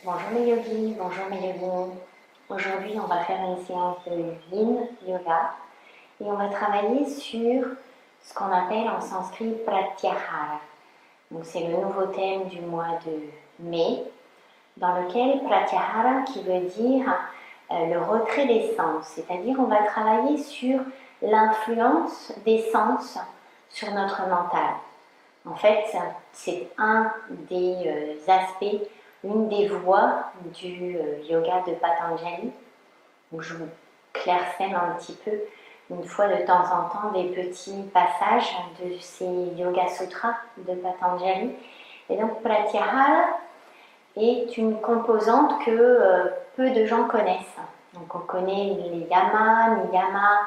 Bonjour mes yogis, bonjour mes yoginis. Aujourd'hui, on va faire une séance de Yin Yoga et on va travailler sur ce qu'on appelle en sanskrit Pratyahara. Donc, c'est le nouveau thème du mois de mai, dans lequel Pratyahara qui veut dire le retrait des sens, c'est-à-dire on va travailler sur l'influence des sens sur notre mental. En fait, c'est un des aspects, une des voies du yoga de Patanjali. Donc, je vous clairsème un petit peu, une fois de temps en temps, des petits passages de ces Yoga Sutras de Patanjali. Et donc, Pratyahara est une composante que peu de gens connaissent. Donc, on connaît les yamas, niyamas,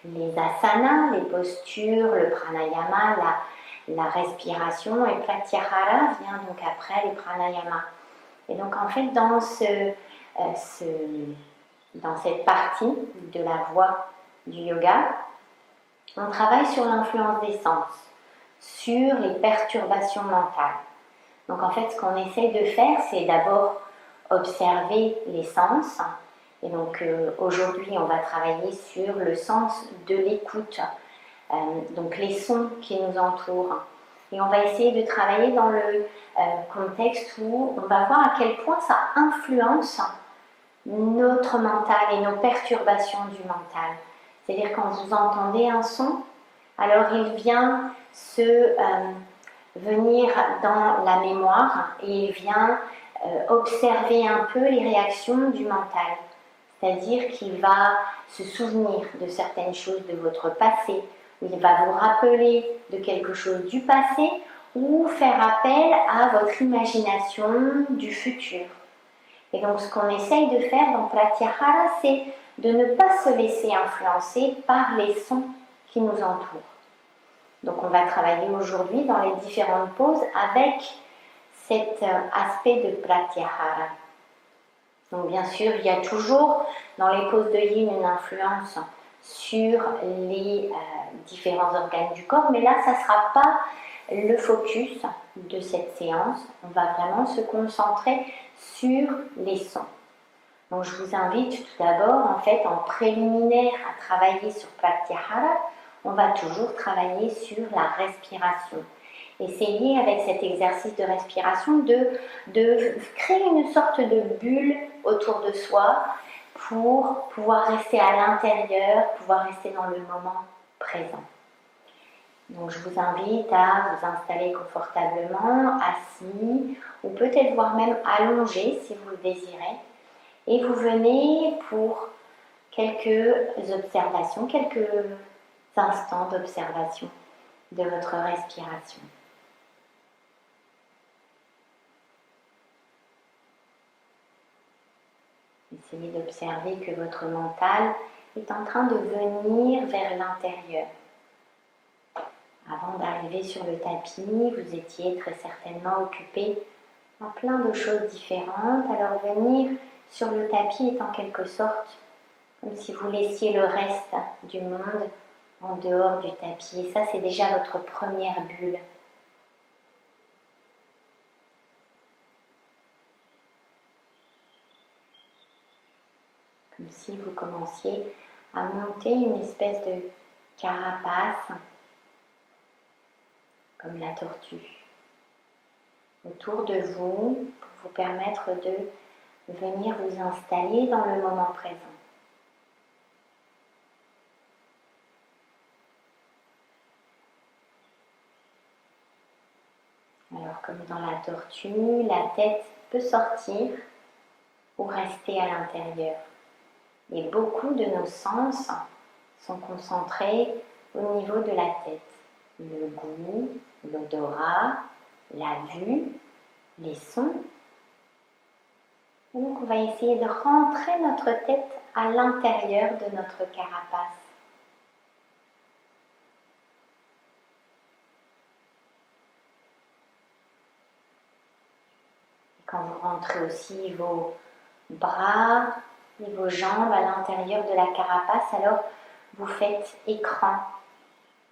les asanas, les postures, le pranayama, la respiration, et Pratyahara vient donc après les pranayamas. Et donc en fait dans cette partie de la voie du yoga, on travaille sur l'influence des sens, sur les perturbations mentales. Donc en fait ce qu'on essaye de faire, c'est d'abord observer les sens. Et donc aujourd'hui on va travailler sur le sens de l'écoute, donc les sons qui nous entourent. Et on va essayer de travailler dans le contexte où on va voir à quel point ça influence notre mental et nos perturbations du mental. C'est-à-dire quand vous entendez un son, alors il vient venir dans la mémoire et il vient observer un peu les réactions du mental. C'est-à-dire qu'il va se souvenir de certaines choses de votre passé, il va vous rappeler de quelque chose du passé ou faire appel à votre imagination du futur. Et donc ce qu'on essaye de faire dans Pratyahara, c'est de ne pas se laisser influencer par les sons qui nous entourent. Donc on va travailler aujourd'hui dans les différentes poses avec cet aspect de Pratyahara. Donc bien sûr, il y a toujours dans les poses de Yin une influence sur les différents organes du corps, mais là, ça ne sera pas le focus de cette séance. On va vraiment se concentrer sur les sons. Donc je vous invite tout d'abord, en fait, en préliminaire à travailler sur Pratyahara, on va toujours travailler sur la respiration. Essayez avec cet exercice de respiration de créer une sorte de bulle autour de soi pour pouvoir rester à l'intérieur, pouvoir rester dans le moment présent. Donc je vous invite à vous installer confortablement, assis, ou peut-être voire même allongé si vous le désirez. Et vous venez pour quelques observations, quelques instants d'observation de votre respiration. Essayez d'observer que votre mental est en train de venir vers l'intérieur. Avant d'arriver sur le tapis, vous étiez très certainement occupé à plein de choses différentes. Alors venir sur le tapis est en quelque sorte comme si vous laissiez le reste du monde en dehors du tapis. Et ça, c'est déjà votre première bulle. Comme si vous commenciez à monter une espèce de carapace, comme la tortue, autour de vous, pour vous permettre de venir vous installer dans le moment présent. Alors comme dans la tortue, la tête peut sortir ou rester à l'intérieur. Et beaucoup de nos sens sont concentrés au niveau de la tête. Le goût, l'odorat, la vue, les sons. Donc on va essayer de rentrer notre tête à l'intérieur de notre carapace. Et quand vous rentrez aussi vos bras et vos jambes à l'intérieur de la carapace, alors vous faites écran.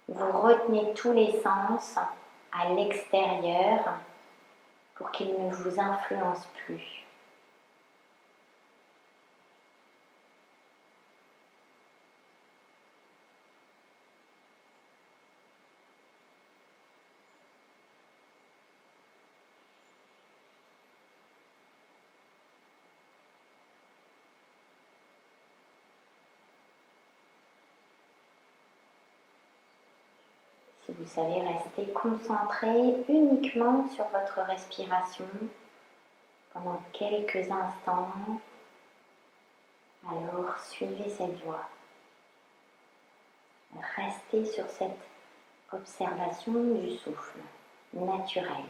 Vous retenez tous les sens à l'extérieur pour qu'ils ne vous influencent plus. vous savez rester concentré uniquement sur votre respiration pendant quelques instants, alors suivez cette voie. Restez sur cette observation du souffle naturel.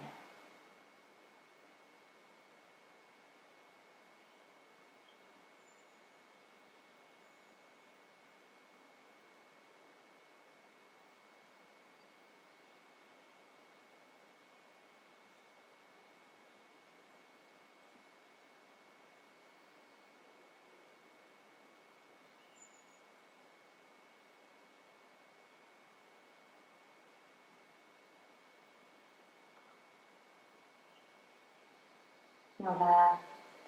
On va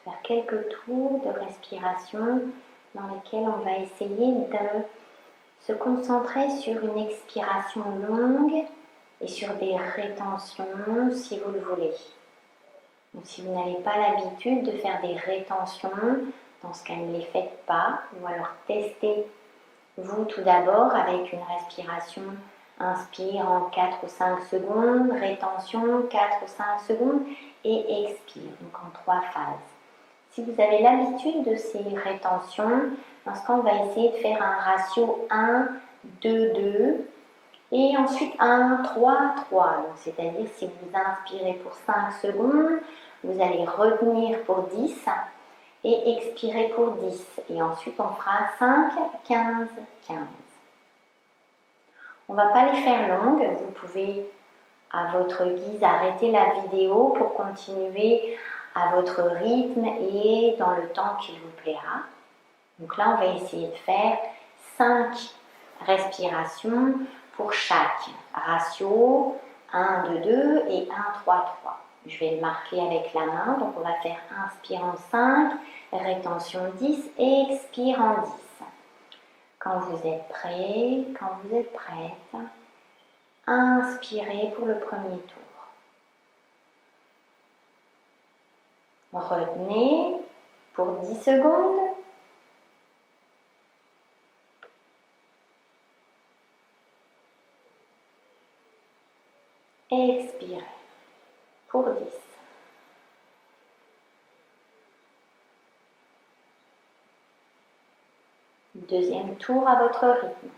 faire quelques tours de respiration dans lesquels on va essayer de se concentrer sur une expiration longue et sur des rétentions si vous le voulez. Donc, si vous n'avez pas l'habitude de faire des rétentions, dans ce cas ne les faites pas, ou alors testez vous tout d'abord avec une respiration. Inspire en 4 ou 5 secondes, rétention 4 ou 5 secondes et expire, donc en 3 phases. Si vous avez l'habitude de ces rétentions, dans ce cas on va essayer de faire un ratio 1, 2, 2 et ensuite 1, 3, 3. Donc c'est-à-dire si vous inspirez pour 5 secondes, vous allez retenir pour 10 et expirer pour 10. Et ensuite on fera 5, 15, 15. On ne va pas les faire longues, vous pouvez à votre guise arrêter la vidéo pour continuer à votre rythme et dans le temps qu'il vous plaira. Donc là on va essayer de faire 5 respirations pour chaque ratio 1, 2, 2 et 1, 3, 3. Je vais le marquer avec la main, donc on va faire inspire en 5, rétention 10 et expire en 10. Quand vous êtes prêt, quand vous êtes prête, inspirez pour le premier tour. Retenez pour 10 secondes. Expirez pour 10. Deuxième tour à votre rythme.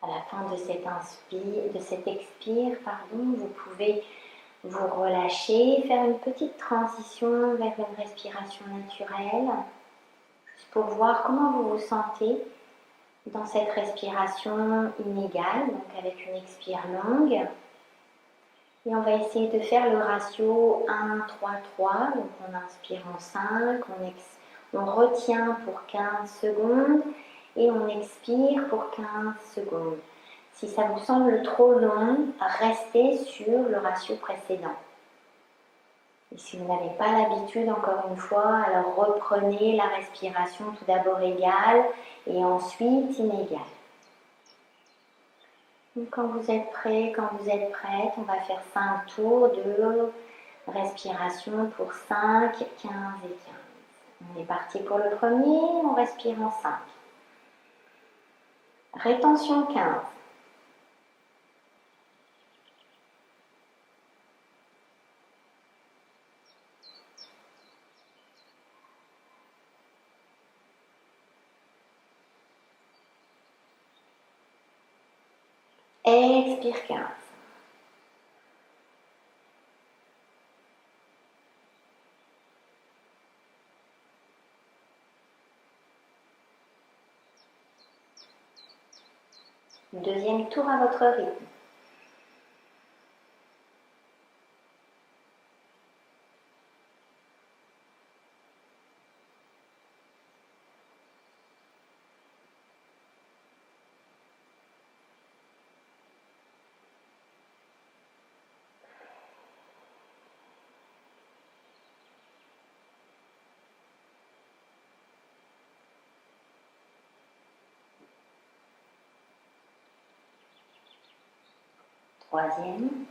À la fin de cet expire, vous pouvez vous relâcher, faire une petite transition vers une respiration naturelle, juste pour voir comment vous vous sentez dans cette respiration inégale, donc avec une expire longue. Et on va essayer de faire le ratio 1, 3, 3. Donc on inspire en 5, on retient pour 15 secondes et on expire pour 15 secondes. Si ça vous semble trop long, restez sur le ratio précédent. Et si vous n'avez pas l'habitude, encore une fois, alors reprenez la respiration tout d'abord égale et ensuite inégale. Donc, quand vous êtes prêt, quand vous êtes prête, on va faire 5 tours de respiration pour 5, 15 et 15. On est parti pour le premier, on respire en 5. Rétention 15. Expire 15. Deuxième tour à votre rythme. Troisième.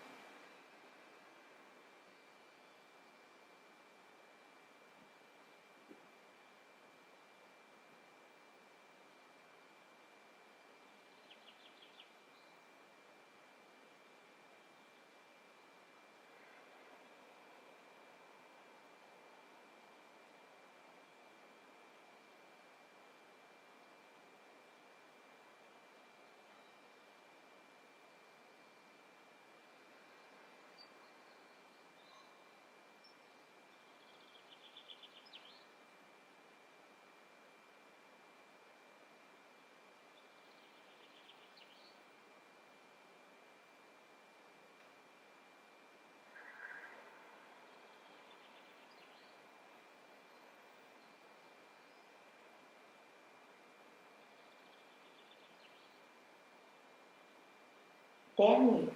Dernier.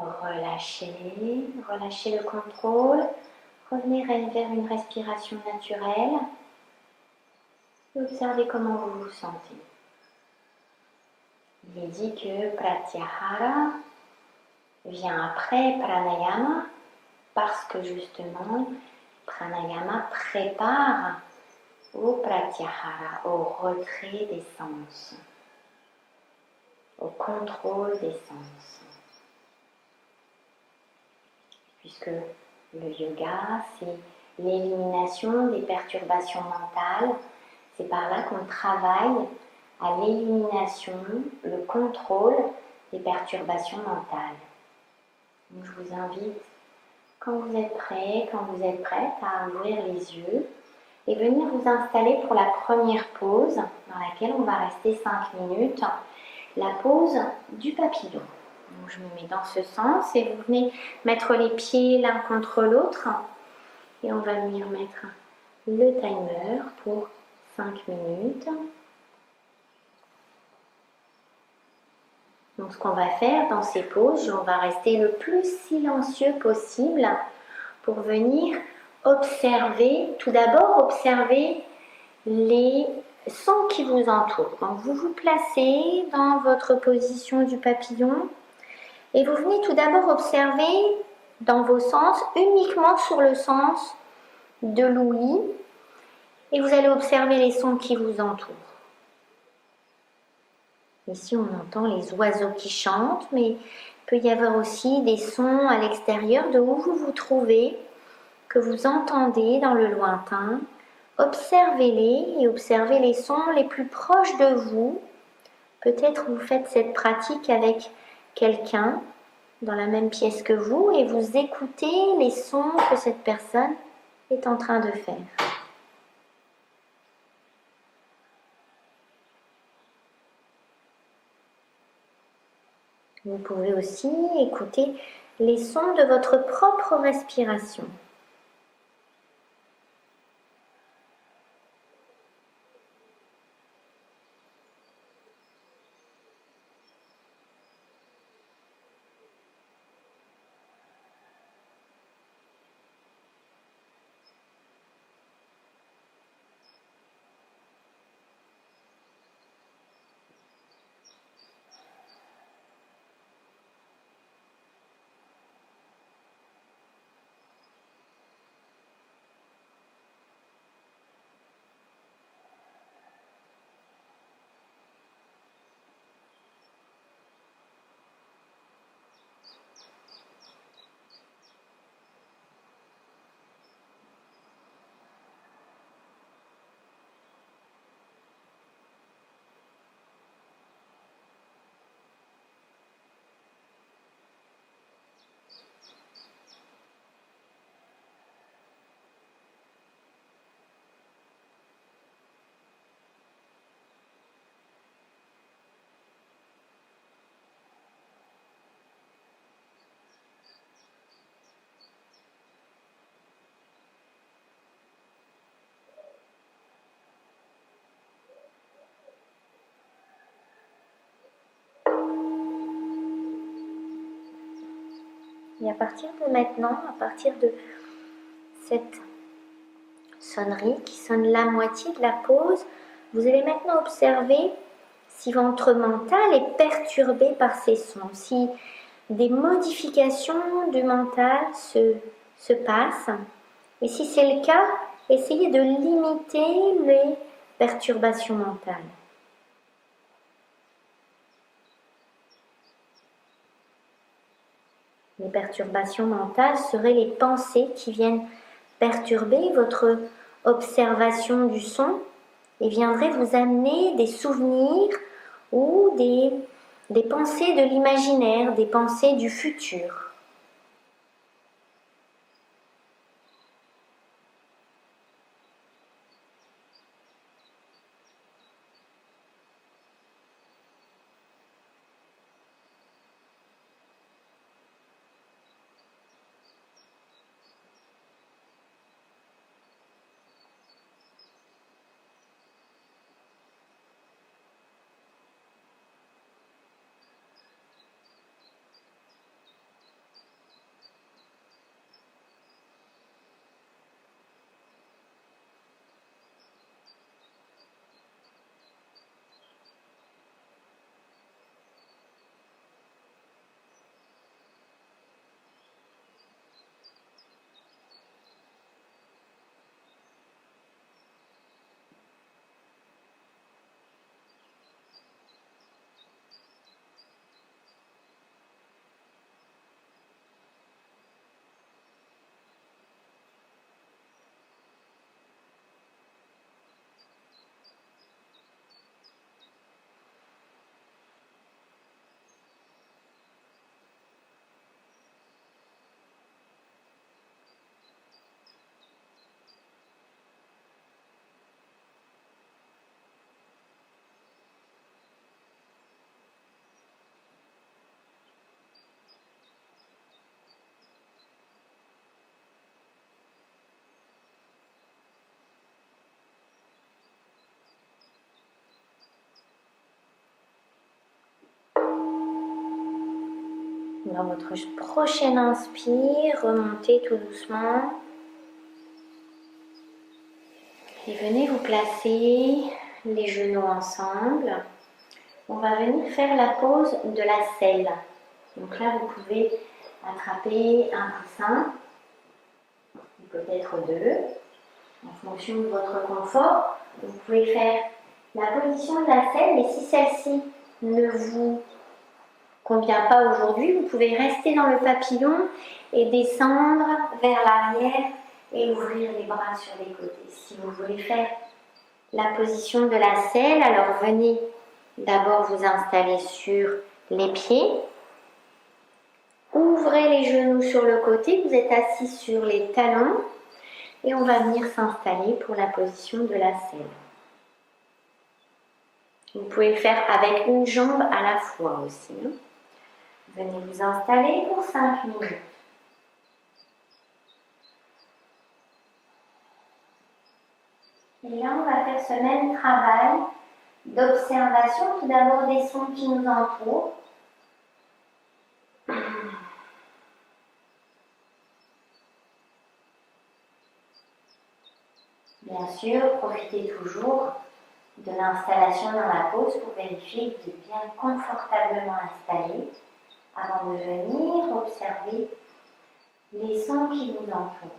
Relâchez, relâchez le contrôle, revenez vers une respiration naturelle et observez comment vous vous sentez. Il est dit que Pratyahara vient après Pranayama parce que justement Pranayama prépare au Pratyahara, au retrait des sens, au contrôle des sens. Puisque le yoga, c'est l'élimination des perturbations mentales. C'est par là qu'on travaille à l'élimination, le contrôle des perturbations mentales. Donc je vous invite, quand vous êtes prêt, quand vous êtes prête, à ouvrir les yeux et venir vous installer pour la première pause dans laquelle on va rester 5 minutes, la pause du papillon. Donc je me mets dans ce sens et vous venez mettre les pieds l'un contre l'autre et on va venir mettre le timer pour 5 minutes. Donc ce qu'on va faire dans ces pauses, on va rester le plus silencieux possible pour venir observer, tout d'abord observer les sons qui vous entourent. Donc vous vous placez dans votre position du papillon. Et vous venez tout d'abord observer dans vos sens, uniquement sur le sens de l'ouïe, et vous allez observer les sons qui vous entourent. Ici, on entend les oiseaux qui chantent, mais il peut y avoir aussi des sons à l'extérieur de où vous vous trouvez, que vous entendez dans le lointain. Observez-les et observez les sons les plus proches de vous. Peut-être vous faites cette pratique avec quelqu'un dans la même pièce que vous et vous écoutez les sons que cette personne est en train de faire. Vous pouvez aussi écouter les sons de votre propre respiration. Et à partir de maintenant, à partir de cette sonnerie qui sonne la moitié de la pause, vous allez maintenant observer si votre mental est perturbé par ces sons, si des modifications du mental se passent. Et si c'est le cas, essayez de limiter les perturbations mentales. Les perturbations mentales seraient les pensées qui viennent perturber votre observation du son et viendraient vous amener des souvenirs ou des pensées de l'imaginaire, des pensées du futur. Dans votre prochaine inspire, remontez tout doucement. Et venez vous placer les genoux ensemble. On va venir faire la pose de la selle. Donc là, vous pouvez attraper un coussin, ou peut-être deux, en fonction de votre confort. Vous pouvez faire la position de la selle, mais si celle-ci ne vous convient pas aujourd'hui, vous pouvez rester dans le papillon et descendre vers l'arrière et ouvrir les bras sur les côtés. Si vous voulez faire la position de la selle, alors venez d'abord vous installer sur les pieds. Ouvrez les genoux sur le côté, vous êtes assis sur les talons et on va venir s'installer pour la position de la selle. Vous pouvez le faire avec une jambe à la fois aussi. Venez vous installer pour 5 minutes. Et là, on va faire ce même travail d'observation, tout d'abord des sons qui nous entourent. Bien sûr, profitez toujours de l'installation dans la pause pour vérifier que vous êtes bien confortablement installé avant de venir observer les sons qui vous entourent.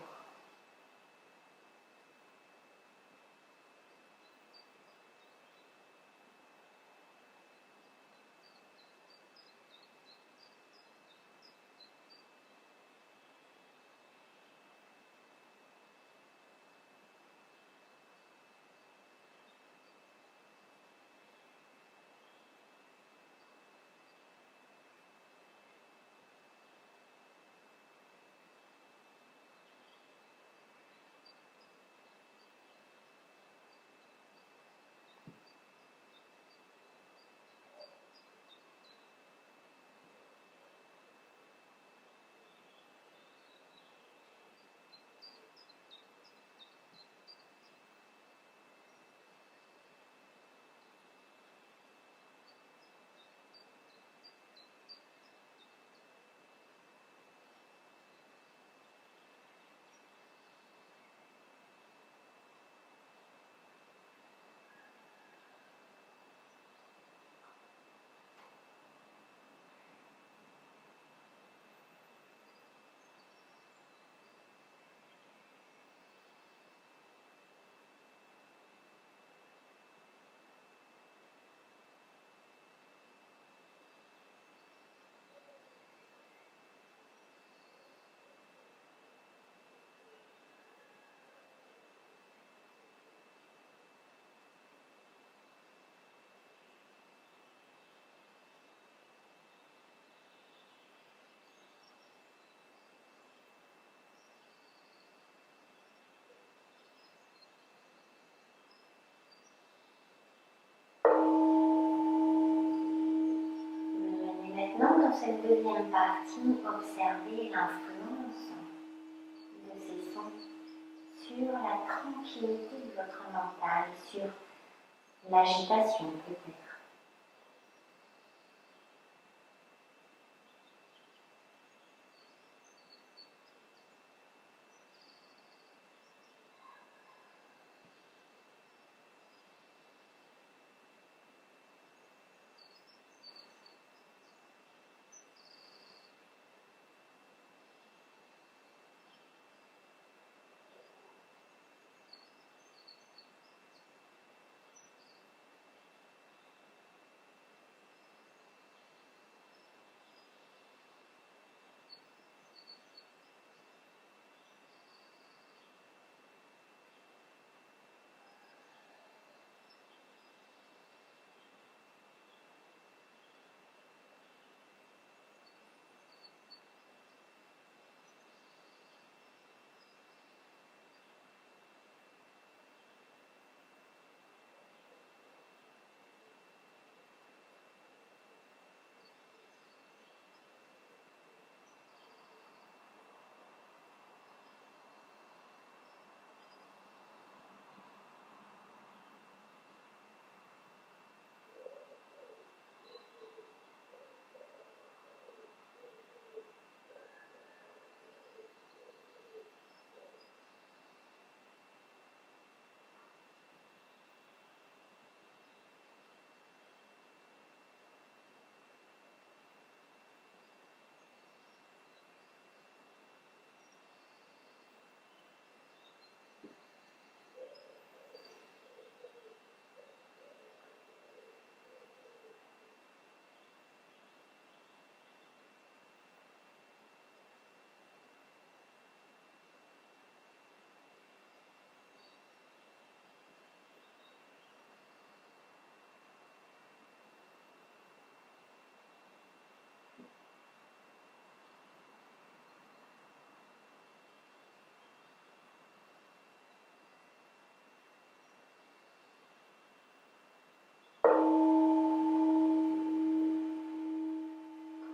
Dans cette deuxième partie, observez l'influence de ces sons sur la tranquillité de votre mental, sur l'agitation peut-être.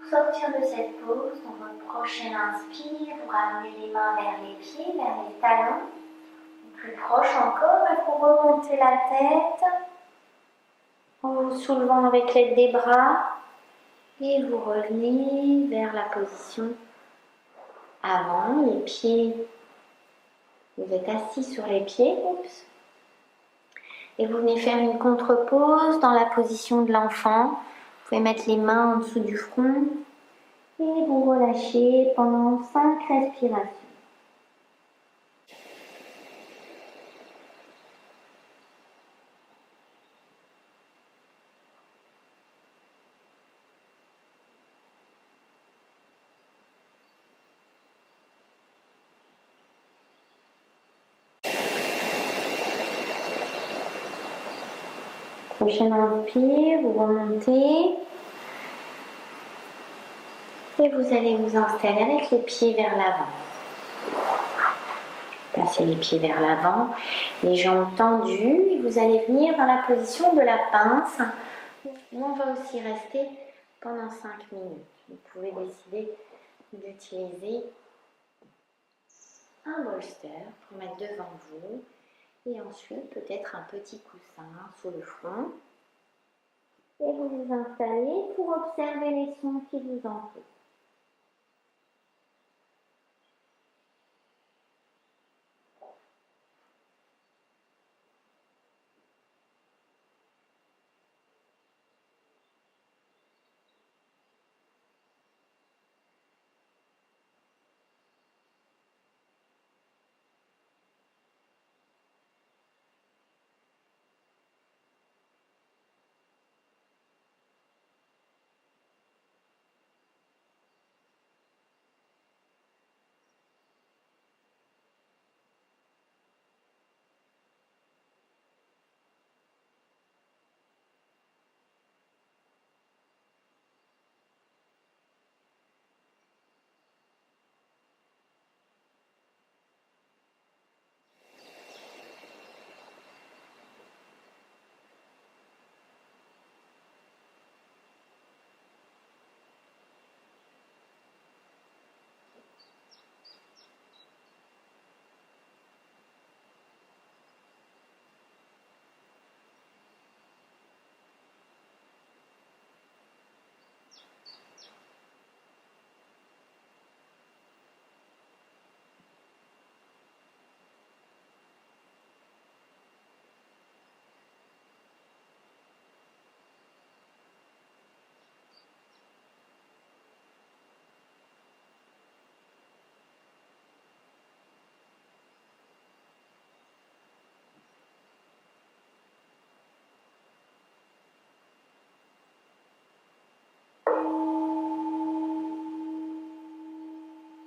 Sortir de cette pose, dans votre prochaine inspire, vous ramenez les mains vers les pieds, vers les talons. Plus proche encore, et vous remontez la tête en vous soulevant avec l'aide des bras et vous revenez vers la position avant, les pieds. Vous êtes assis sur les pieds, oups. Et vous venez faire une contre-pause dans la position de l'enfant. Vous pouvez mettre les mains en dessous du front et vous relâchez pendant 5 respirations. Prochaine inspire, vous remontez. Et vous allez vous installer avec les pieds vers l'avant. Passez les pieds vers l'avant, les jambes tendues. Et vous allez venir dans la position de la pince, où on va aussi rester pendant 5 minutes. Vous pouvez décider d'utiliser un bolster pour mettre devant vous. Et ensuite, peut-être un petit coussin sous le front. Et vous vous installez pour observer les sons qui vous entourent.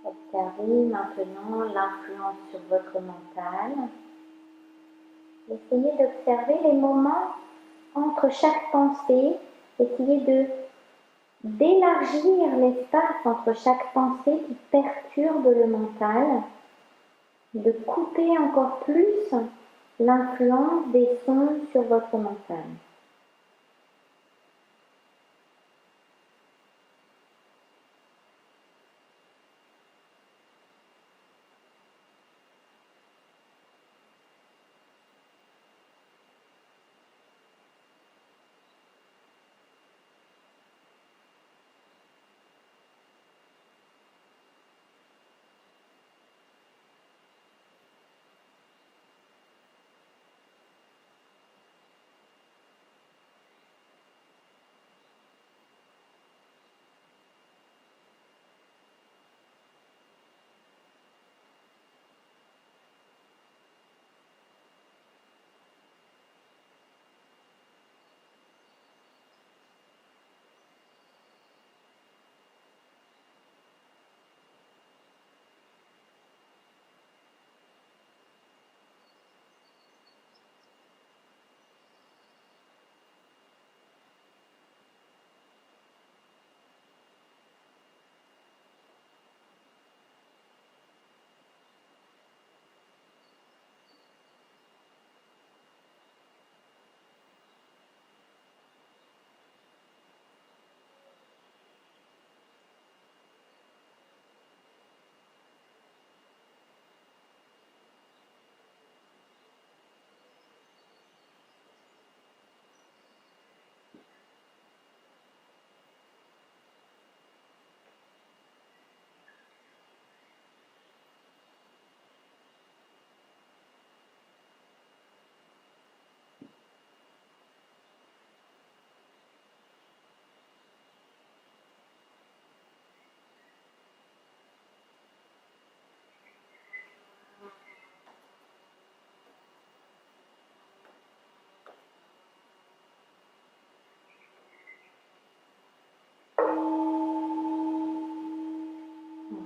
Observez maintenant l'influence sur votre mental. Essayez d'observer les moments entre chaque pensée. Essayez d'élargir l'espace entre chaque pensée qui perturbe le mental, de couper encore plus l'influence des sons sur votre mental.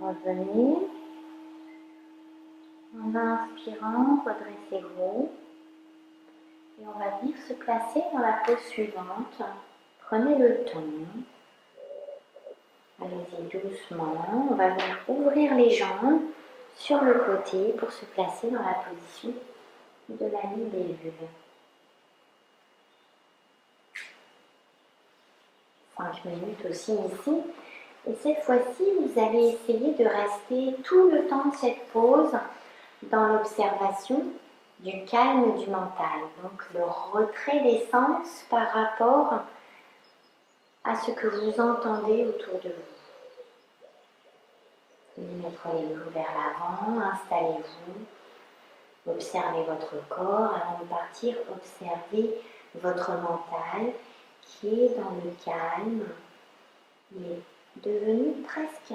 Revenez. En inspirant, redressez-vous. Et on va venir se placer dans la pose suivante. Prenez le temps. Allez-y doucement. On va venir ouvrir les jambes sur le côté pour se placer dans la position de la libellule. 5 minutes aussi ici. Et cette fois-ci, vous allez essayer de rester tout le temps de cette pause dans l'observation du calme du mental. Donc le retrait des sens par rapport à ce que vous entendez autour de vous. Mettre les genoux vers l'avant, installez-vous, observez votre corps. Avant de partir, observez votre mental qui est dans le calme. Il est devenu presque,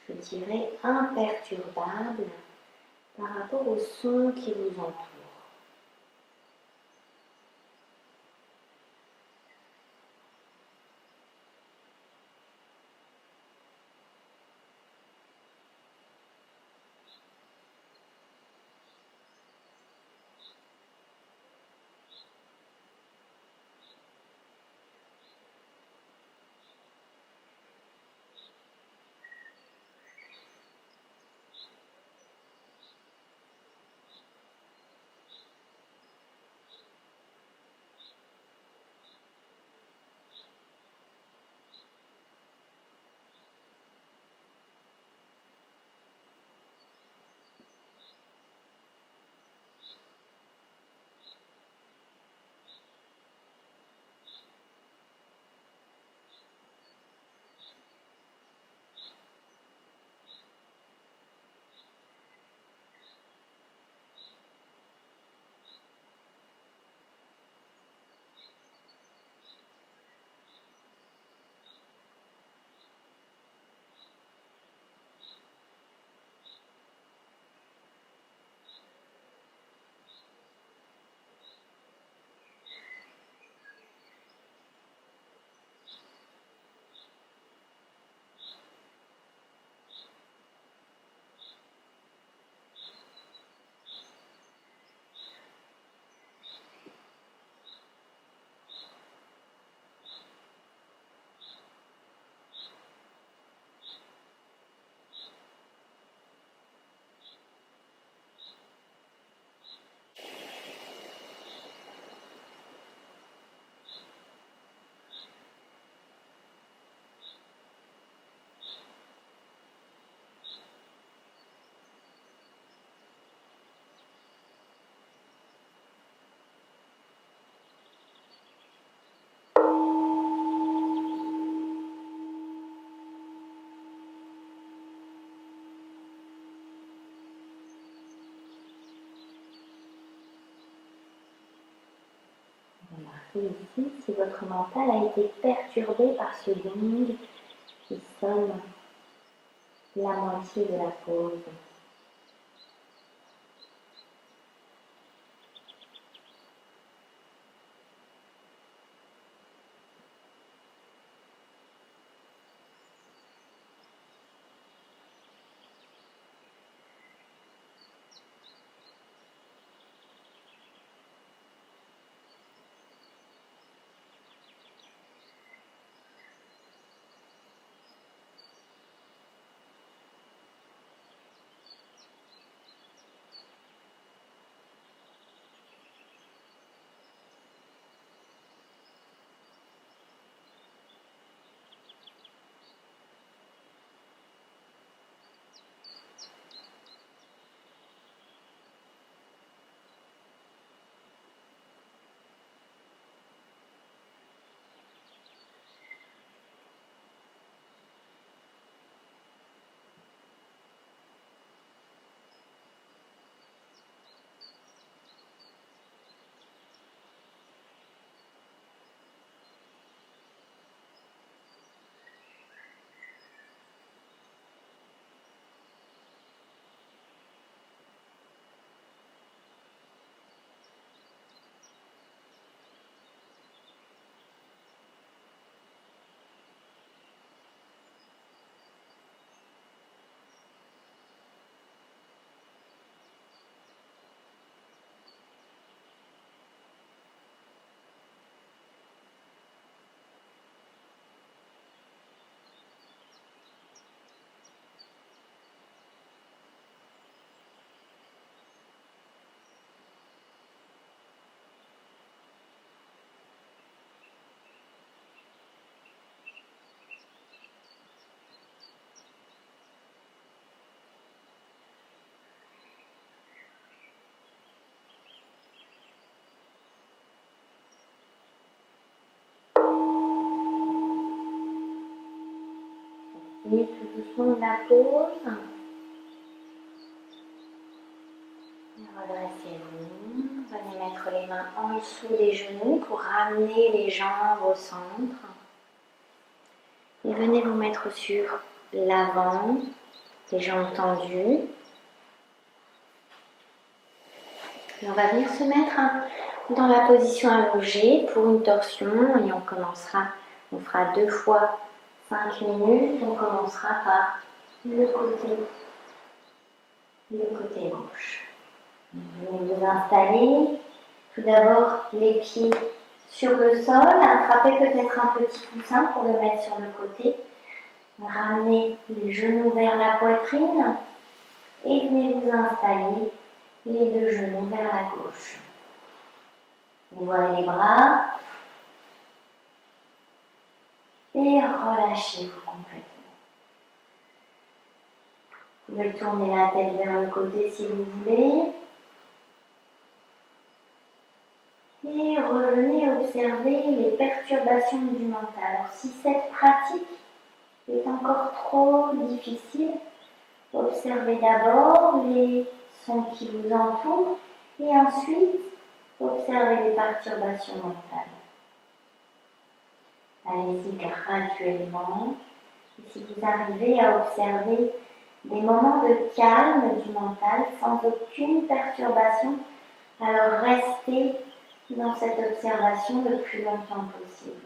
je dirais, imperturbable par rapport aux sons qui vous entourent. Remarquez ici si votre mental a été perturbé par ce gong qui sonne la moitié de la pause. Prenez tout doucement de la pause. Redressez-vous. Venez mettre les mains en dessous des genoux pour ramener les jambes au centre. Et venez vous mettre sur l'avant, les jambes tendues. Et on va venir se mettre dans la position allongée pour une torsion et on fera 2 fois 5 minutes. On commencera par le côté gauche. Vous vous installez, tout d'abord les pieds sur le sol, attrapez peut-être un petit coussin pour le mettre sur le côté, ramenez les genoux vers la poitrine et venez vous installer les 2 genoux vers la gauche. Ouvrez les bras et relâchez-vous complètement. Vous pouvez tourner la tête vers le côté si vous voulez. Et revenez observer les perturbations du mental. Alors, si cette pratique est encore trop difficile, observez d'abord les sons qui vous entourent et ensuite observez les perturbations mentales. Allez-y graduellement. Et si vous arrivez à observer des moments de calme du mental sans aucune perturbation, alors restez dans cette observation le plus longtemps possible.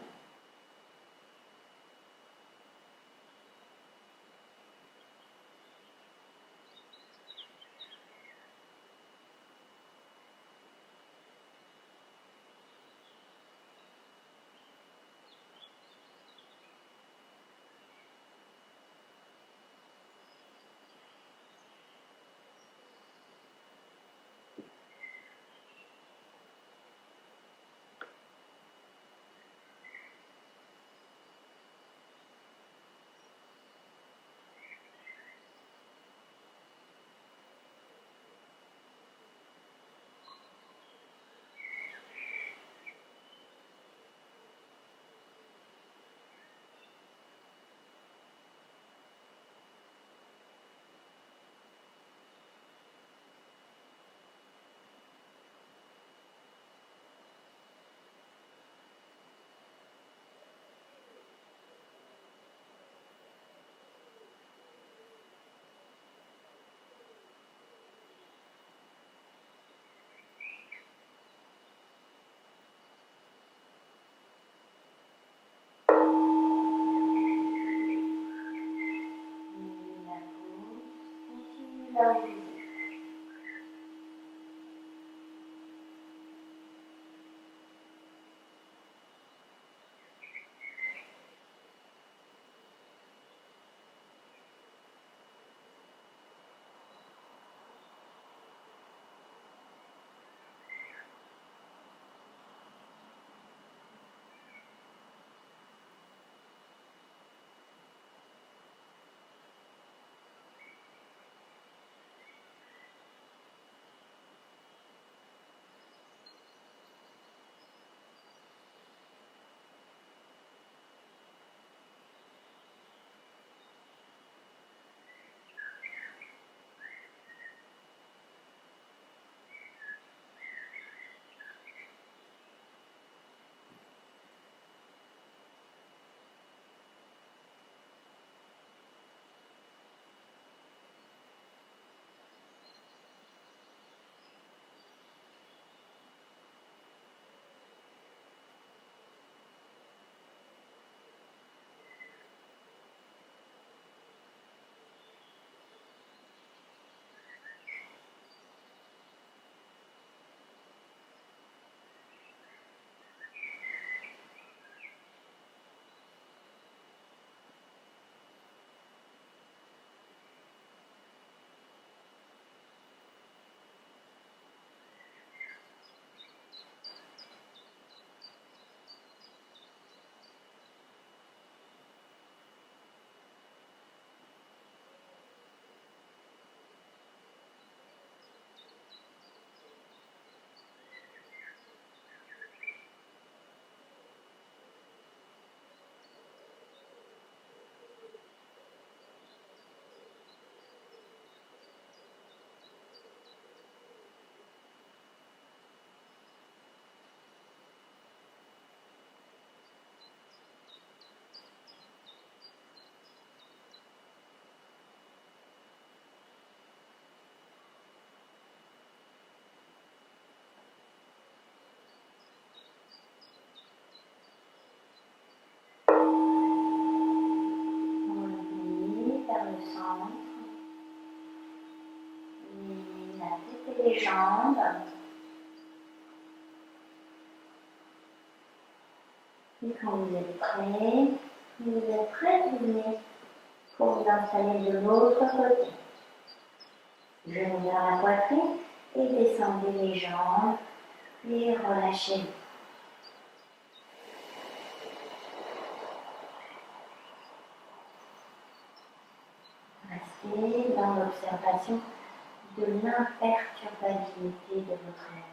les jambes. Et quand vous êtes prêt, vous venez pour vous installer de l'autre côté. Genoux vers la poitrine et descendez les jambes et relâchez-vous. Restez dans l'observation de l'imperturbabilité de votre mental.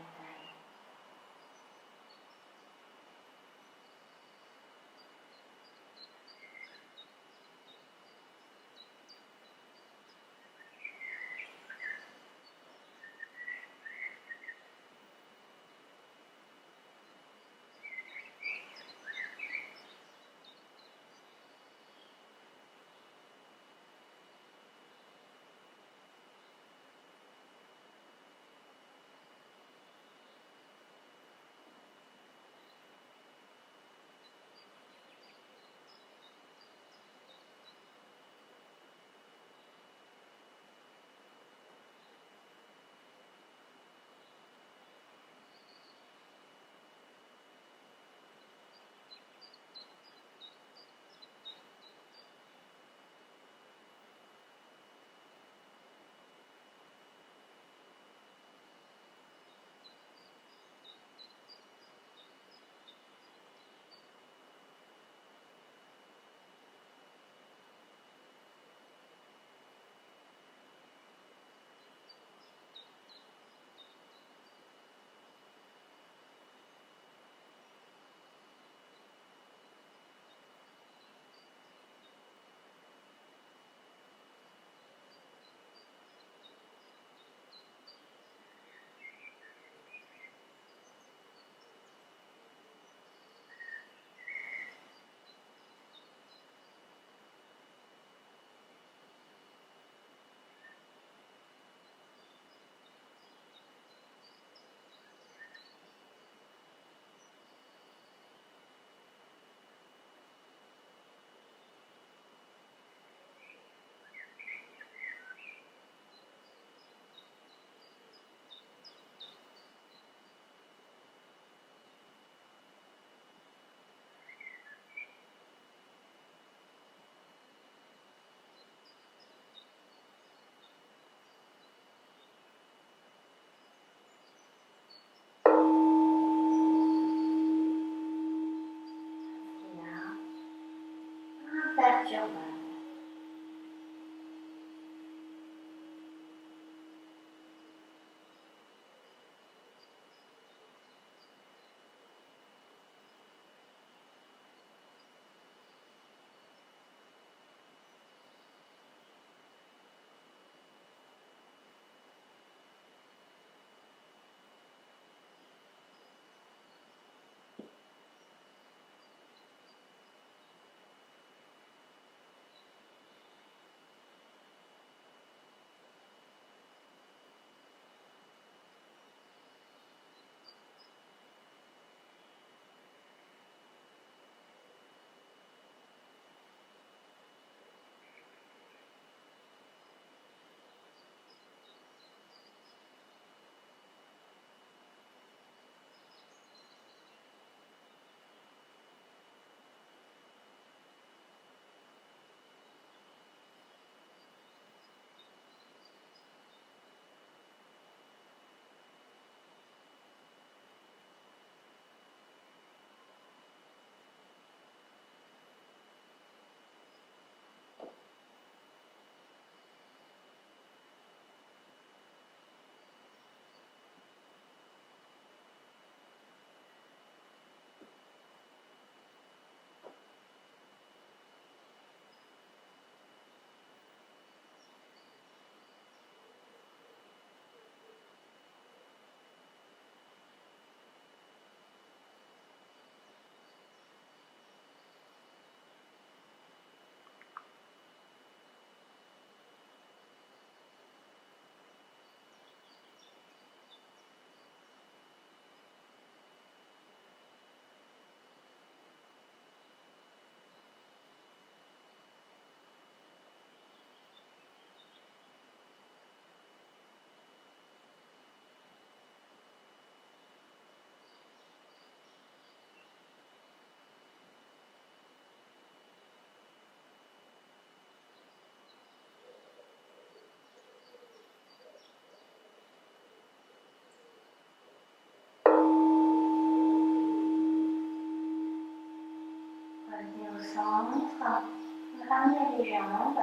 tournez les jambes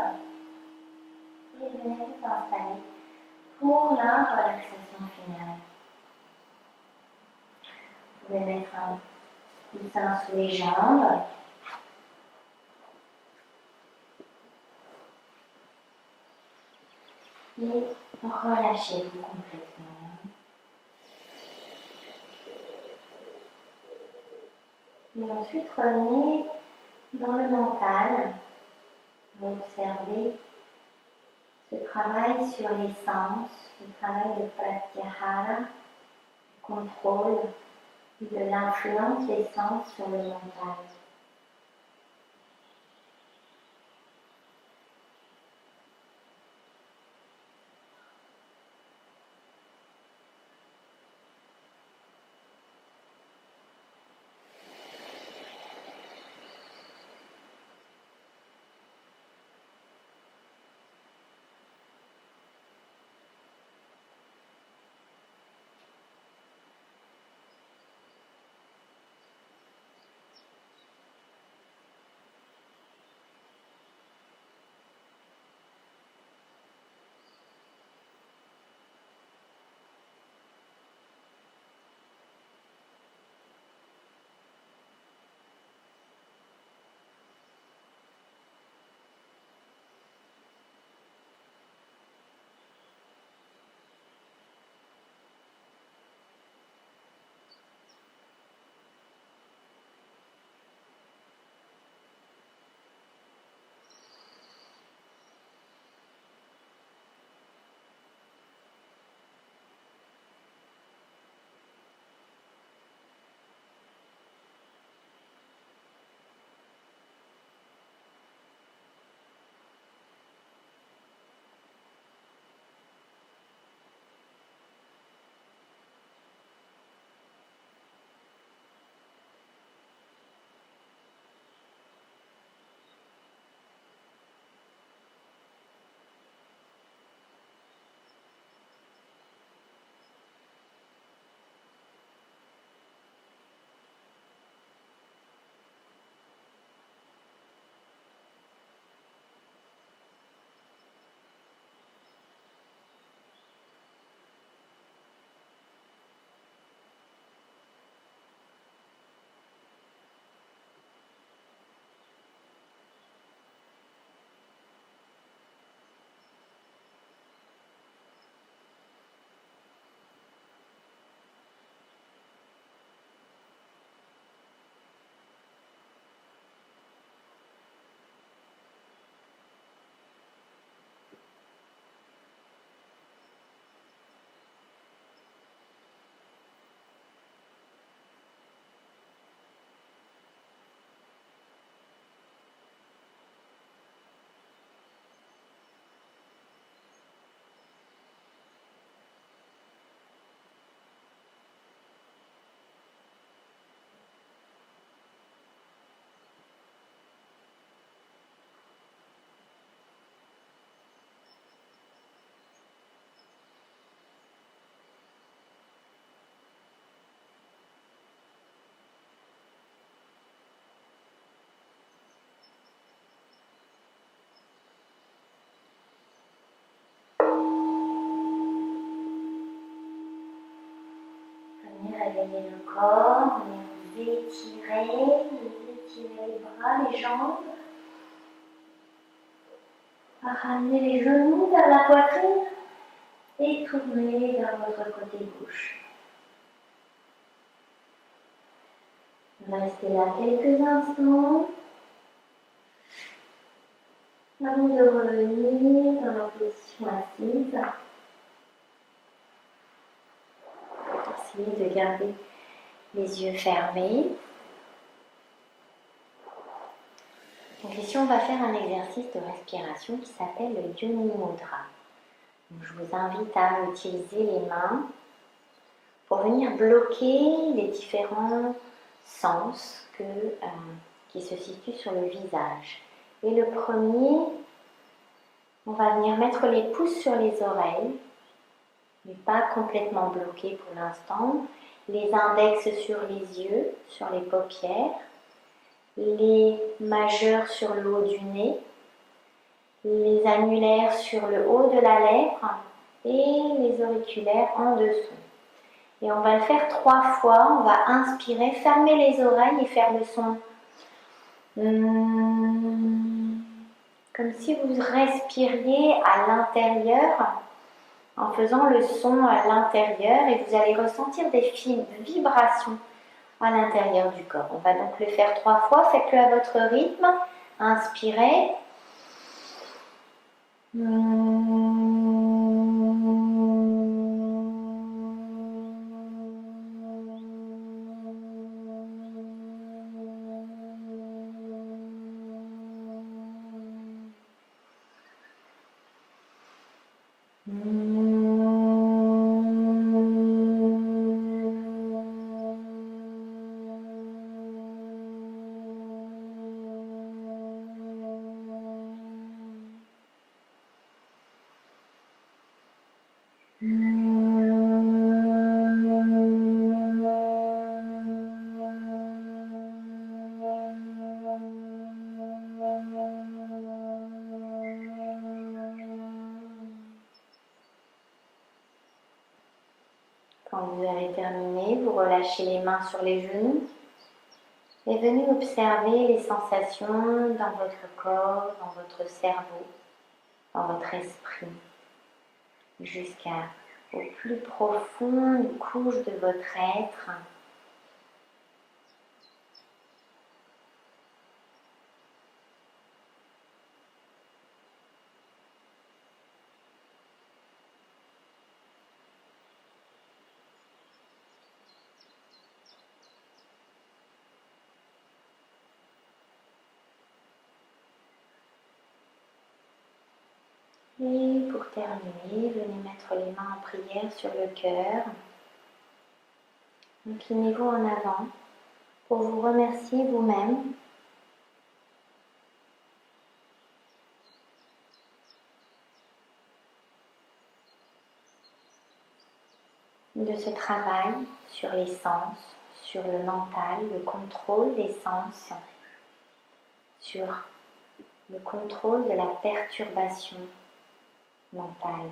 et venez vous installer pour la relaxation finale. Vous pouvez mettre un coussin sous les jambes. Et relâchez-vous complètement. Et ensuite, revenez dans le mental. Vous observez ce travail sur les sens, le travail de pratyahara, du contrôle et de l'influence des sens sur le mental. Réveillez le corps, vous étirez les bras, les jambes. Ramenez les genoux vers la poitrine et tournez vers votre côté gauche. Restez là quelques instants avant de revenir dans la position assise. Essayez de garder les yeux fermés. Donc ici, on va faire un exercice de respiration qui s'appelle le Yoni Mudra. Donc, je vous invite à utiliser les mains pour venir bloquer les différents sens qui se situent sur le visage. Et le premier, on va venir mettre les pouces sur les oreilles, mais pas complètement bloqués pour l'instant. Les index sur les yeux, sur les paupières, les majeurs sur le haut du nez, les annulaires sur le haut de la lèvre et les auriculaires en dessous. Et on va le faire 3 fois. On va inspirer, fermer les oreilles et faire le son. Comme si vous respiriez à l'intérieur en faisant le son à l'intérieur et vous allez ressentir des vibrations à l'intérieur du corps. On va donc le faire 3 fois. Faites-le à votre rythme. Inspirez. Quand vous avez terminé, vous relâchez les mains sur les genoux et venez observer les sensations dans votre corps, dans votre cerveau, dans votre esprit, jusqu'au plus profonde couche de votre être. Et pour terminer, venez mettre les mains en prière sur le cœur. Inclinez-vous en avant pour vous remercier vous-même de ce travail sur les sens, sur le mental, le contrôle des sens, sur le contrôle de la perturbation mentale,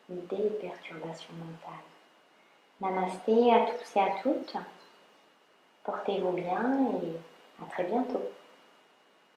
des perturbations mentales. Namasté à tous et à toutes. Portez-vous bien et à très bientôt.